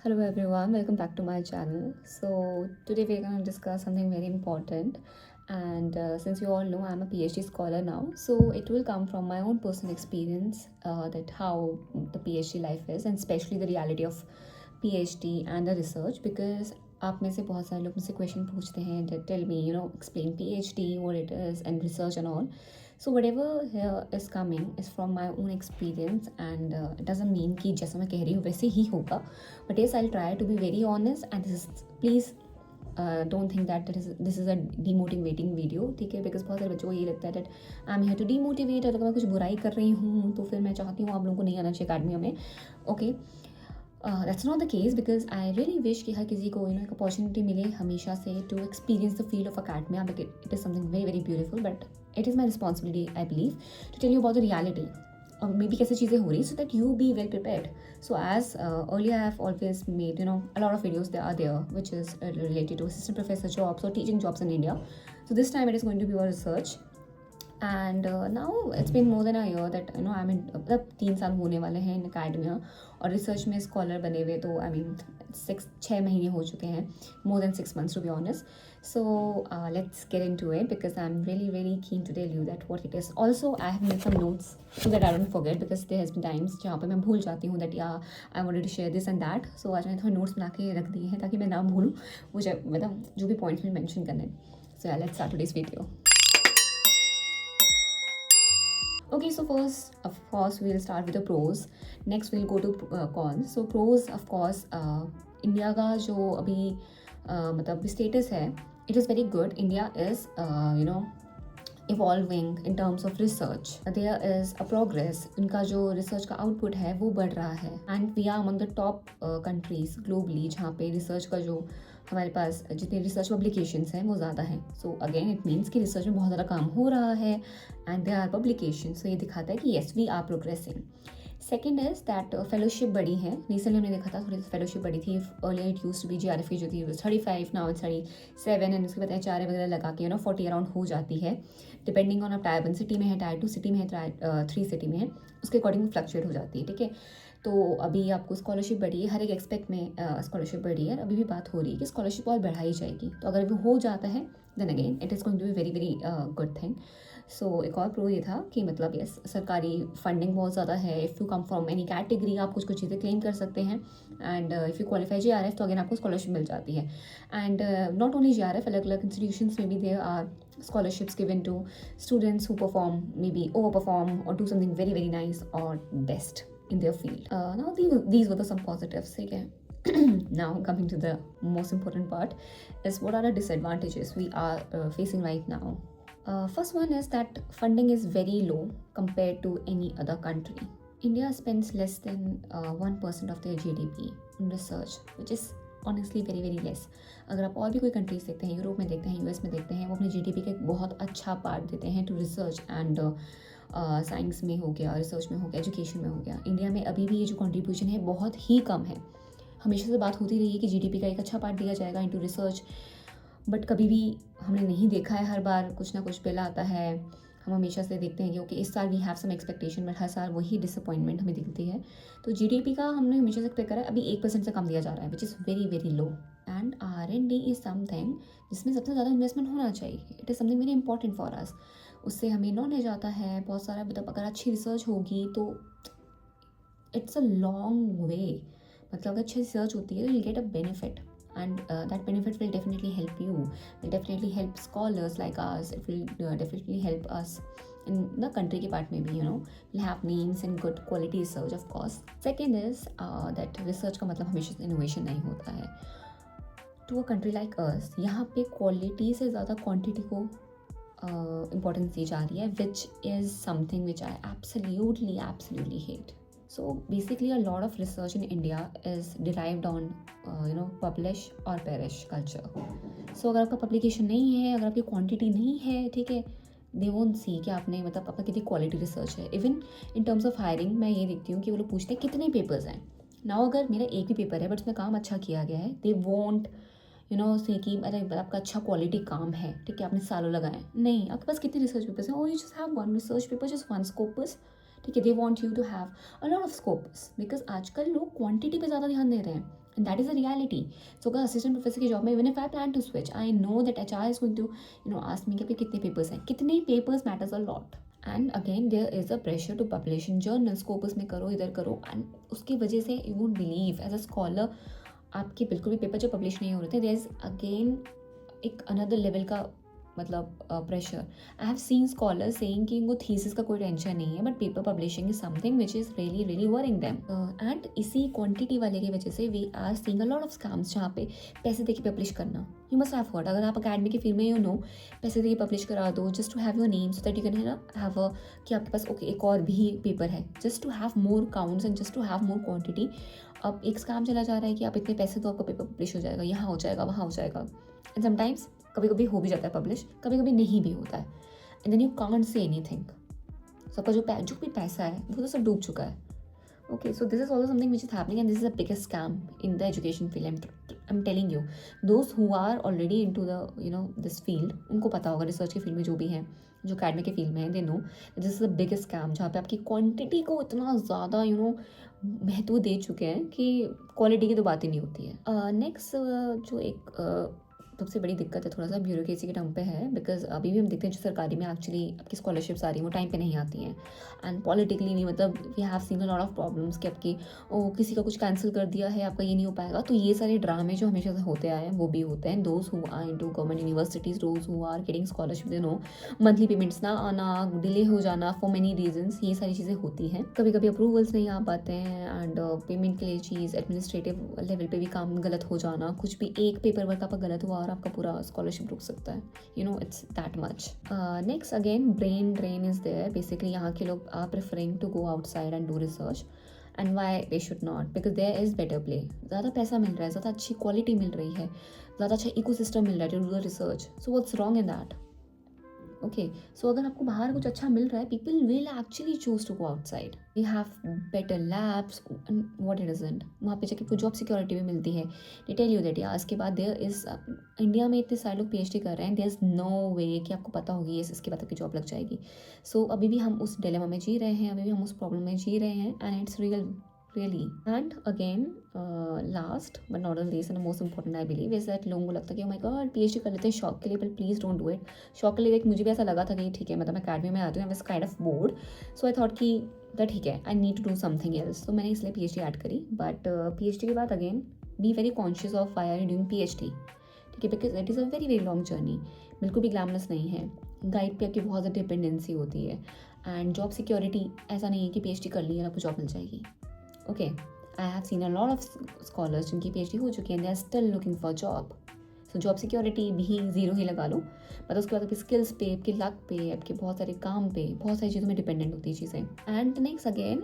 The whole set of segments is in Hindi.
Hello everyone, welcome back to my channel. So today we're going to discuss something very important, and since you all know I'm a PhD scholar now, so it will come from my own personal experience, that how the PhD life is, and especially the reality of PhD and the research. Because आप में से बहुत सारे लोग मुझसे क्वेश्चन पूछते हैं that tell me, explain PhD, what it is, and research and all. So whatever here is coming is from my own experience, and it doesn't mean कि जैसा मैं कह रही हूँ वैसे ही होगा. But yes, I'll try to be very honest, and this is, please don't think that this is a demotivating video, ठीक है? Because बहुत सारे बच्चों को ये लगता है that I'm here to demotivate, अगर मैं कुछ बुराई कर रही हूँ तो फिर मैं चाहती हूँ आप लोगों को नहीं आना चाहिए अकेडमिया में. Okay, that's not the case, because I really wish कि हर किसी को एक अपॉर्चुनिटी मिले हमेशा से to experience the field of academia, because it is something very very beautiful. But it is my responsibility, I believe, to tell you about the reality or maybe कैसे चीज़ें हो रही, so that you be well prepared. So as earlier I have always made a lot of videos that are there which is related to assistant professor jobs or teaching jobs in India. So this time it is going to be about research. And now it's been more than a year that I mean मतलब 3 साल होने वाले हैं इन अकेडमिया, और रिसर्च में स्कॉलर बने हुए तो आई मीन 6 महीने हो चुके हैं, more than 6 months to be honest. So let's get into it, because I am really very keen to tell you that what it is. Also I have made some notes so that I don't forget, because there has been times जहाँ पर मैं भूल जाती हूँ दैट या I wanted to share this and that. So आज मैंने थोड़े नोट्स बना के रख दिए हैं ताकि मैं ना भूलूँ मुझे, मतलब जो भी पॉइंट्स में मेंशन करने. सो या let's start today's video. Okay, so first, of course, we'll start with the pros. Next, we'll go to cons. So pros, of course, India का जो अभी मतलब स्टेटस है, it is very good. India is, evolving in terms of research. There is a progress. इनका जो रिसर्च का आउटपुट है वो बढ़ रहा है, and we are among the top countries globally जहाँ पे रिसर्च का जो हमारे पास जितने रिसर्च पब्लिकेशंस हैं वो ज़्यादा हैं. सो अगेन इट मीन्स कि रिसर्च में बहुत ज़्यादा काम हो रहा है, and there are publications. So ये दिखाता है कि yes we are progressing. Second is that fellowship बढ़ी है. रिसेंटली हमने देखा था थोड़ी सी फेलोशिप बढ़ी थी. Earlier it use to be GRF की जो थी 35, नाउ इट्स 37, एंड उसके बाद HRA वगैरह लगा के 40 अराउंड हो जाती है, डिपेंडिंग ऑन आप टायर 1 सिटी में है, टायर 2 सिटी में है, टायर 3 सिटी में है, उसके अकॉर्डिंग फ्लक्चुएट हो जाती है. ठीक है, तो अभी आपको स्कॉलरशिप बढ़ी है, हर एक एक्सपेक्ट में स्कॉलरशिप बढ़ी है. अभी भी बात हो रही है कि स्कॉलरशिप और बढ़ाई जाएगी, तो अगर वो हो जाता है then again it is going to be very very good thing. So एक और प्रो ये था कि मतलब यस सरकारी फंडिंग बहुत ज़्यादा है. If you come from any category आप कुछ कुछ चीज़ें क्लेम कर सकते हैं, and if you qualify GRF तो अगेन आपको स्कॉलरशिप मिल जाती है. एंड नॉट ओनली GRF, अलग अलग इंस्टीट्यूशंस में भी there are scholarships given to students who perform, maybe overperform, or do something very very nice or best in their field. Now these were some positives. Okay. Now coming to the most important part is what are the disadvantages we are facing right now. First one is that funding is very low compared to any other country. India spends less than 1% of their GDP on research, which is honestly very very less. अगर आप और भी कोई कंट्रीज़ देखते हैं, यूरोप में देखते हैं, US में देखते हैं, वो अपने GDP का एक बहुत अच्छा पार्ट देते हैं टू रिसर्च एंड साइंस में हो गया, रिसर्च में हो गया, एजुकेशन में हो गया. इंडिया में अभी भी ये जो कंट्रीब्यूशन है बहुत ही कम है. हमेशा से बात होती रही है कि GDP का एक अच्छा पार्ट दिया जाएगा इनटू रिसर्च, बट कभी भी हमने नहीं देखा है. हर बार कुछ ना कुछ बिल आता है, हम हमेशा से देखते हैं कि ओके इस साल we have some expectation, but हर साल वही डिसअपॉइंटमेंट हमें दिखती है. तो GDP का हमने हमेशा से एक्सपेक्ट करा है, अभी 1% से कम दिया जा रहा है, which is very very low. And R&D is something जिसमें सबसे ज़्यादा इन्वेस्टमेंट होना चाहिए. It is something very important for us. उससे हमें नॉलेज आता है बहुत सारा, मतलब अगर अच्छी रिसर्च होगी तो इट्स अ लॉन्ग वे. मतलब अगर अच्छी रिसर्च होती है तो you get a benefit, and that benefit will definitely help you, will definitely help scholars like us. It will definitely help us in the country के part में भी, will have names and good quality research of course. Second is that research का मतलब हमेशा innovation नहीं होता है. To a country like us, यहाँ पे quality से ज़्यादा quantity को importance दी जा रही है, which is something which I absolutely hate. So basically a lot of research in India is derived on publish और perish culture. So अगर आपका publication नहीं है, अगर आपकी quantity नहीं है, ठीक है, they won't see कि आपने मतलब आपका कितनी quality research है. Even in terms of hiring मैं ये देखती हूँ कि वो लोग पूछते हैं कितने papers हैं. Now अगर मेरा एक भी पेपर है बट उसमें काम अच्छा किया गया है, they won't से कि अरे आपका अच्छा क्वालिटी काम है, ठीक है, आपने सालों लगाए. नहीं, आपके पास कितने रिसर्च पेपर्स हैं? You just have one research paper, just one Scopus. ठीक है, they want you to have a lot of Scopus, because आजकल लोग क्वांटिटी पे ज़्यादा ध्यान दे रहे हैं. and that is the reality. So अगर असिस्टेंट प्रोफेसर की जॉब में even if I plan to switch, I know that HR is going to ask me कि आपके कितने पेपर्स हैं, कितने papers matters a lot. And again there is a pressure to publish in journal, Scopus में करो, इधर करो, एंड उसकी वजह से you won't believe as a scholar आपके बिल्कुल भी पेपर जो पब्लिश नहीं हो रहे थे. देयर इज़ अगेन एक अनदर लेवल का मतलब pressure. I have seen scholars saying कि इनको थीसिस का कोई टेंशन नहीं है, but paper publishing is something which is really really worrying them. And इसी क्वांटिटी वाले की वजह से we are seeing a lot of scams जहाँ पे पैसे देके पब्लिश करना. यू मस्ट हैव हर्ड, अगर आप अकेडमी की फील्ड में यू नो पैसे देके पब्लिश करा दो just to have your name so that you can have a कि आपके पास ओके एक और भी पेपर है, just to have more counts and just to have more quantity. अब एक स्कैम चला जा रहा है कि आप इतने पैसे दो आपका पेपर पब्लिश हो जाएगा, यहाँ हो जाएगा, वहाँ हो जाएगा. एंड समटाइम्स कभी कभी हो भी जाता है पब्लिश, कभी कभी नहीं भी होता है. And then you can't say anything. So आपका जो भी पैसा है वो तो सब डूब चुका है. Okay, so this is also something which is happening, and this is the biggest scam in the education field. I'm telling you, those who are already into the this field, उनको पता होगा रिसर्च के फील्ड में जो भी हैं, जो अकेडमिक के फील्ड में हैं, they know this is the biggest scam जहाँ पे आपकी क्वांटिटी को इतना ज़्यादा महत्व दे चुके हैं कि क्वालिटी की तो बात ही नहीं होती है. नेक्स्ट जो एक सबसे बड़ी दिक्कत है थोड़ा सा ब्यूरोक्रेसी के टर्म पे है, बिकॉज अभी भी हम देखते हैं जो सरकारी में एक्चुअली आपकी स्कॉलरशिप्स आ रही हैं वो टाइम पे नहीं आती हैं. एंड पॉलिटिकली भी मतलब we have seen a lot of problems कि आपकी किसी का कुछ कैंसिल कर दिया है, आपका ये नहीं हो पाएगा. तो ये सारे ड्रामे जो हमेशा से होते आए हैं वो भी होते हैं. Those who are into government universities, those who are getting scholarship, monthly payments ना आना, डिले हो जाना फॉर मेनी रीजंस, ये सारी चीज़ें होती हैं. कभी कभी अप्रूवल्स नहीं आ पाते हैं एंड पेमेंट के लिए चीज़ एडमिनिस्ट्रेटिव लेवल पे भी काम गलत हो जाना, कुछ भी एक पेपर वर्क आपका गलत हुआ और आपका पूरा स्कॉलरशिप रुक सकता है. It's that much. Next again brain drain is there. Basically यहाँ के लोग are preferring to go outside and do research. And why they should not, because there is better play. ज़्यादा पैसा मिल रहा है, ज़्यादा अच्छी क्वालिटी मिल रही है, ज़्यादा अच्छा इकोसिस्टम मिल रहा है to do the research. So what's wrong in that? Okay, so अगर आपको बाहर कुछ अच्छा मिल रहा है, people will actually choose to go outside. We have better labs and what it isn't. वहाँ पे जाके जॉब सिक्योरिटी भी मिलती है. दे टेल यू दैट यार इसके बाद देयर इज इंडिया में इतने सारे लोग पीएचडी कर रहे हैं, देयर इज नो वे कि आपको पता होगी इसके बाद आपकी जॉब लग जाएगी. सो अभी भी हम उस डिलेमा में जी रहे हैं, अभी भी हम उस प्रॉब्लम में जी रहे हैं, and it's real really. And again last but not the least and the most important I believe is that लोगों को लगता है कि oh my god PhD कर लेते हैं शौक के लिए, but please don't do it. शौक के लिए देख मुझे भी ऐसा लगा था कि ठीक है मतलब मैं अकेडमी में आती हूँ, I was kind of bored, so I thought कि ठीक है I need to do something else, तो मैंने इसलिए PhD ऐड करी. बट PhD के बाद again be very conscious of why are you doing PhD. ठीक है, because it is a very very long journey, बिल्कुल भी ग्लैमरस नहीं है. गाइड पे आपकी बहुत ज़्यादा डिपेंडेंसी होती है, एंड जॉब सिक्योरिटी ऐसा नहीं है कि PhD कर ली और आपको जॉब मिल जाएगी. Okay, I have seen a lot of scholars जिनकी PhD हो चुकी है, they are still looking for job. So job security भी ज़ीरो ही लगा लो, मतलब उसके बाद आपकी स्किल्स पे, आपकी लक पे, आपके बहुत सारे काम पे, बहुत सारी चीज़ों में डिपेंडेंट होती है चीज़ें. एंड नेक्स्ट अगेन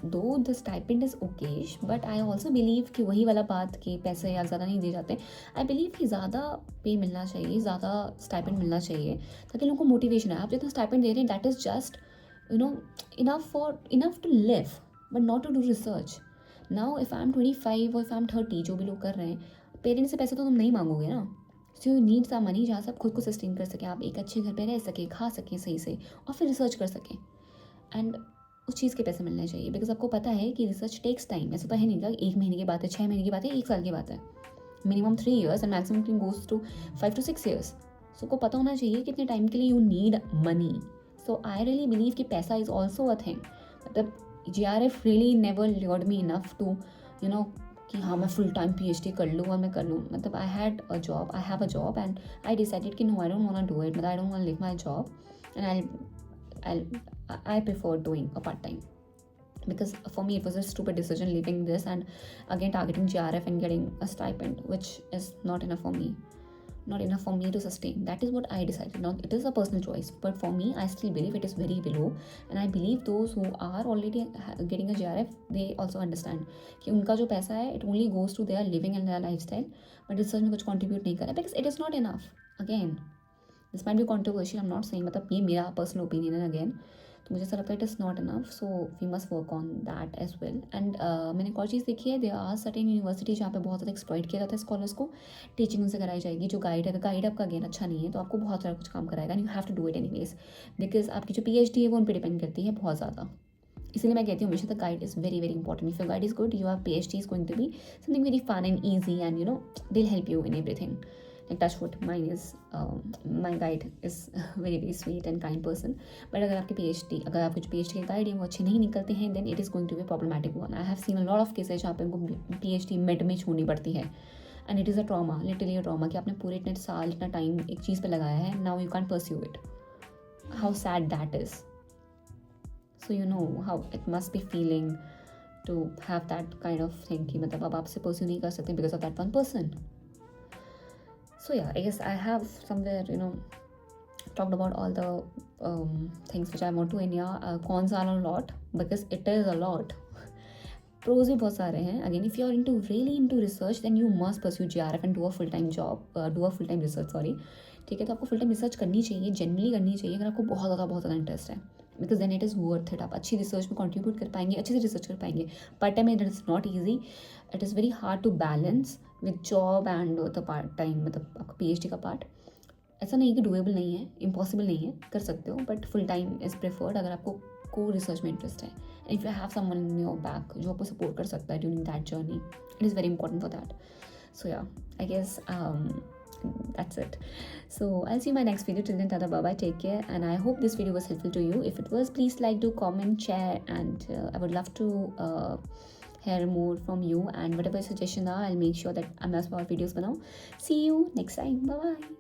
दो the stipend is Okesh, but I also believe कि वही वाला बात कि पैसे यार ज़्यादा नहीं दिए जाते. आई बिलीव कि ज़्यादा पे मिलना चाहिए, ज़्यादा स्टाइपेंड मिलना चाहिए ताकि लोगों को मोटिवेशन है. आप जितना स्टाइपेंड दे रहे हैं that is just enough to live but not to do research. Now if I am 25 और इफ़ आई एम 30, जो भी लोग कर रहे हैं, पेरेंट्स से पैसे तो तुम नहीं मांगोगे ना. सो यू नीड सा मनी जहाँ से आप खुद को सस्टेन कर सकें, आप एक अच्छे घर पे रह सकें, खा सकें सही से, और फिर रिसर्च कर सकें. एंड उस चीज़ के पैसे मिलने चाहिए, बिकॉज आपको पता है कि रिसर्च टेक्स टाइम. ऐसा तो है नहीं कि 1 महीने की बात है, 6 महीने की बात है, 1 साल की बात है. Minimum 3 years and maximum goes to 5 to 6 years. So को पता होना चाहिए कितने टाइम के लिए you need money. So I really believe कि पैसा इज़ ऑल्सो अ थिंग. मतलब JRF really never lured me enough to कि हाँ मैं फुल टाइम PhD कर लूँ और मैं कर लूँ. मतलब I have a job and I decided कि no I don't want to do it. मतलब I don't want to live my job and I prefer doing a part time, because for me it was a stupid decision leaving this and again targeting JRF and getting a stipend, which is not enough for me to sustain. That is what I decided. Now it is a personal choice, but for me I still believe it is very below, and I believe those who are already getting a JRF, they also understand कि उनका जो पैसा है it only goes to their living and their lifestyle, but research में कुछ contribute नहीं कर रहा, because it is not enough. Again, this might be controversial, I'm not saying, मतलब ये मेरा पर्सनल ओपिनियन है अगेन. तो मुझे ऐसा लगता है it is not enough, so we must work on that as well. And मैंने एक और चीज़ देखी है, देयर आर सर्टेन यूनिवर्सिटी जहाँ पे बहुत ज़्यादा एक्सप्लॉइट किया जाता है स्कॉलर्स को. टीचिंग उनसे कराई जाएगी, जो गाइड है, गाइड आपका अगेन अच्छा नहीं है तो आपको बहुत सारा कुछ काम कराएगा, and you have to do it anyways, because आपकी जो PhD है वो उन पर डिपेंड करती है बहुत ज़्यादा. इसीलिए मैं कहती हूँ हमेशा the guide is very very important. If your guide is good, your PhD is going to be something very fun and easy, and you know they help you in everything. Like touch wood, my guide is very very sweet and kind person. But अगर आपके PhD के गाइड हैं वो अच्छे नहीं निकलते हैं, then it is going to be a problematic one. I have seen a lot of cases जहाँ पे उनको PhD मिड में छोड़नी पड़ती है, and it is a trauma, literally a trauma, कि आपने पूरे इतने साल इतना टाइम एक चीज़ पे लगाया है, now you can't pursue it. How sad that is. So you know how it must be feeling to have that kind of thing कि मतलब अब आपसे pursue नहीं कर सकते because of that one person. So yeah, I guess I have somewhere, you know, talked about all the things which I want to in here. Cons are a lot because it is a lot. Pros भी बहुत सारे हैं. Again, if you are really into research, then you must pursue GRF and do a full-time job, do a full-time research, sorry. ठीक है, तो आपको फुल टाइम रिसर्च करनी चाहिए, जेनरली करनी चाहिए अगर आपको बहुत ज़्यादा इंटरेस्ट है, because then it is worth it. आप अच्छी रिसर्च में कंट्रीब्यूट कर पाएंगे, अच्छे से रिसर्च कर पाएंगे. Part time it is not easy, it is very hard to balance with job and the part time, मतलब आपका PhD का पार्ट. ऐसा नहीं कि डूएबल नहीं है, इम्पॉसिबल नहीं है, कर सकते हो, but full time is preferred अगर आपको को रिसर्च में इंटरेस्ट है. And if you have someone in your back जो आपको सपोर्ट कर सकता है during that journey, it is very important for that. So yeah, I guess that's it. So I'll see you in my next video. Till then, tada, bye bye, take care, and I hope this video was helpful to you. If it was, please like, do comment, share, and I would love to hear more from you, and whatever suggestions are, I'll make sure that I'm as more videos for now. See you next time. Bye bye.